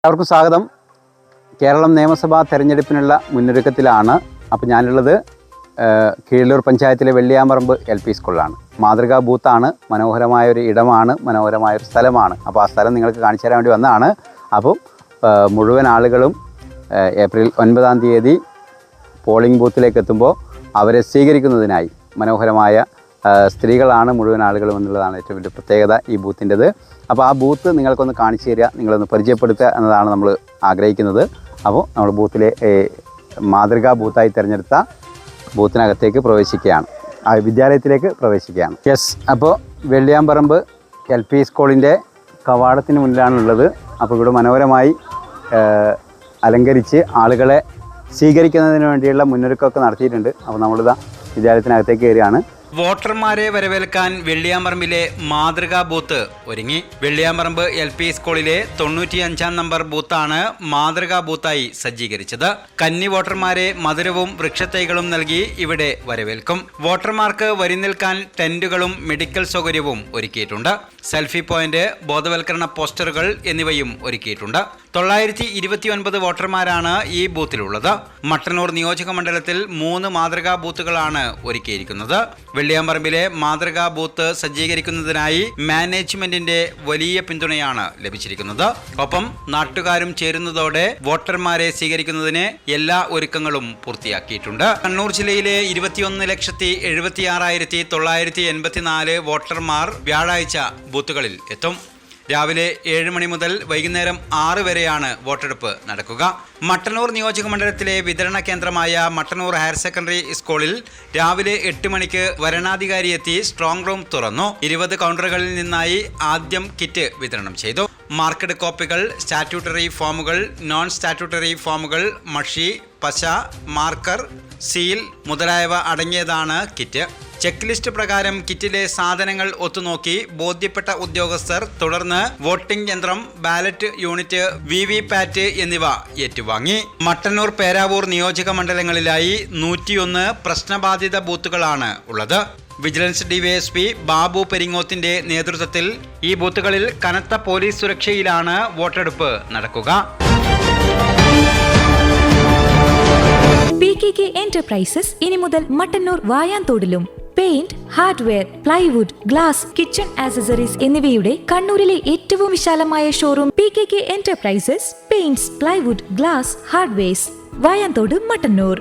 എല്ലാവർക്കും സ്വാഗതം. കേരളം നിയമസഭാ തെരഞ്ഞെടുപ്പിനുള്ള മുന്നൊരുക്കത്തിലാണ്. അപ്പോൾ ഞാനുള്ളത് കീഴല്ലൂർ പഞ്ചായത്തിലെ വെള്ളിയാമ്പറമ്പ് LP സ്കൂളിലാണ്. മാതൃകാ ബൂത്താണ്. മനോഹരമായൊരു ഇടമാണ്, മനോഹരമായൊരു സ്ഥലമാണ്. അപ്പോൾ ആ സ്ഥലം നിങ്ങൾക്ക് കാണിച്ചു തരാൻ വേണ്ടി വന്നതാണ്. അപ്പോൾ മുഴുവൻ ആളുകളും ഏപ്രിൽ 9-ാം തീയതി പോളിംഗ് ബൂത്തിലേക്ക് എത്തുമ്പോൾ അവരെ സ്വീകരിക്കുന്നതിനായി മനോഹരമായ സ്ത്രീകളാണ് മുഴുവൻ ആളുകളും എന്നുള്ളതാണ് ഏറ്റവും വലിയ പ്രത്യേകത ഈ ബൂത്തിൻ്റെത്. അപ്പോൾ ആ ബൂത്ത് നിങ്ങൾക്കൊന്ന് കാണിച്ചു തരിക, നിങ്ങളൊന്ന് പരിചയപ്പെടുത്തുക എന്നതാണ് നമ്മൾ ആഗ്രഹിക്കുന്നത്. അപ്പോൾ നമ്മൾ ബൂത്തിലെ മാതൃകാ ബൂത്തായി തിരഞ്ഞെടുത്ത ബൂത്തിനകത്തേക്ക് പ്രവേശിക്കുകയാണ്, ആ വിദ്യാലയത്തിലേക്ക് പ്രവേശിക്കുകയാണ്. അപ്പോൾ വെള്ളിയാമ്പറമ്പ് LP സ്കൂളിൻ്റെ കവാടത്തിന് മുന്നിലാണുള്ളത്. അപ്പോൾ ഇവിടെ മനോഹരമായി അലങ്കരിച്ച് ആളുകളെ സ്വീകരിക്കുന്നതിന് വേണ്ടിയുള്ള മുന്നൊരുക്കമൊക്കെ നടത്തിയിട്ടുണ്ട്. അപ്പോൾ നമ്മളിതാ വിദ്യാലയത്തിനകത്തേക്ക് കയറിയാണ്. വോട്ടർമാരെ വരവേൽക്കാൻ വെള്ളിയാമ്പറമ്പിലെ മാതൃകാ ബൂത്ത് ഒരുങ്ങി. വെള്ളിയാമ്പറമ്പ് LP സ്കൂളിലെ 95-ാം നമ്പർ ബൂത്താണ് മാതൃകാ ബൂത്തായി സജ്ജീകരിച്ചത്. കന്നി വോട്ടർമാരെ മധുരവും വൃക്ഷത്തൈകളും നൽകി ഇവിടെ വരവേൽക്കും. വോട്ടർമാർക്ക് വരിനിൽക്കാൻ ടെന്റുകളും മെഡിക്കൽ സൗകര്യവും ഒരുക്കിയിട്ടുണ്ട്. സെൽഫി പോയിന്റ്, ബോധവൽക്കരണ പോസ്റ്ററുകൾ എന്നിവയും ഒരുക്കിയിട്ടുണ്ട്. 929 വോട്ടർമാരാണ് ഈ ബൂത്തിലുള്ളത്. മട്ടന്നൂർ നിയോജക മണ്ഡലത്തിൽ 3 മാതൃകാ ബൂത്തുകളാണ് ഒരുക്കിയിരിക്കുന്നത്. വെള്ളിയാമ്പറമ്പിലെ മാതൃകാ ബൂത്ത് സജ്ജീകരിക്കുന്നതിനായി മാനേജ്മെന്റിന്റെ വലിയ പിന്തുണയാണ് ലഭിച്ചിരിക്കുന്നത്. ഒപ്പം നാട്ടുകാരും ചേരുന്നതോടെ വോട്ടർമാരെ സ്വീകരിക്കുന്നതിന് എല്ലാ ഒരുക്കങ്ങളും പൂർത്തിയാക്കിയിട്ടുണ്ട്. കണ്ണൂർ ജില്ലയിലെ 21,76,984 വോട്ടർമാർ വ്യാഴാഴ്ച ബൂത്തുകളിൽ എത്തും. രാവിലെ 7 മണി മുതൽ വൈകുന്നേരം 6 വരെയാണ് വോട്ടെടുപ്പ് നടക്കുക. മട്ടന്നൂർ നിയോജക മണ്ഡലത്തിലെ വിതരണ കേന്ദ്രമായ മട്ടന്നൂർ ഹയർ സെക്കൻഡറി സ്കൂളിൽ രാവിലെ 8 മണിക്ക് വരണാധികാരി എത്തി സ്ട്രോങ് റൂം തുറന്നു. 20 കൗണ്ടറുകളിൽ നിന്നായി ആദ്യം കിറ്റ് വിതരണം ചെയ്തു. മാർക്കഡ് കോപ്പികൾ, സ്റ്റാറ്റ്യൂട്ടറി ഫോമുകൾ, നോൺ സ്റ്റാറ്റ്യൂട്ടറി ഫോമുകൾ, മഷി, പശ, മാർക്കർ, സീൽ മുതലായവ അടങ്ങിയതാണ് കിറ്റ്. ചെക്ക് ലിസ്റ്റ് പ്രകാരം കിറ്റിലെ സാധനങ്ങൾ ഒത്തുനോക്കി ബോധ്യപ്പെട്ട ഉദ്യോഗസ്ഥർ തുടർന്ന് വോട്ടിംഗ് യന്ത്രം, ബാലറ്റ് യൂണിറ്റ്, VVPAT എന്നിവ ഏറ്റുവാങ്ങി. മട്ടന്നൂർ, പേരാവൂർ നിയോജക മണ്ഡലങ്ങളിലായി 101 പ്രശ്നബാധിത ബൂത്തുകളാണ് ഉള്ളത്. വിജിലൻസ് DYSP ബാബു പെരിങ്ങോത്തിന്റെ നേതൃത്വത്തിൽ ഈ ബൂത്തുകളിൽ കനത്ത പോലീസ് സുരക്ഷയിലാണ് വോട്ടെടുപ്പ് നടക്കുക. PKK എന്റർപ്രൈസസ് ഇനി മുതൽ മട്ടന്നൂർ വായാന്തോടിലും paint, hardware, plywood, glass, kitchen accessories എന്നിവയുടെ കണ്ണൂരിലെ ഏറ്റവും വിശാലമായ showroom PKK enterprises paints, plywood, glass, hardwares, Vayanthode, Mattannur.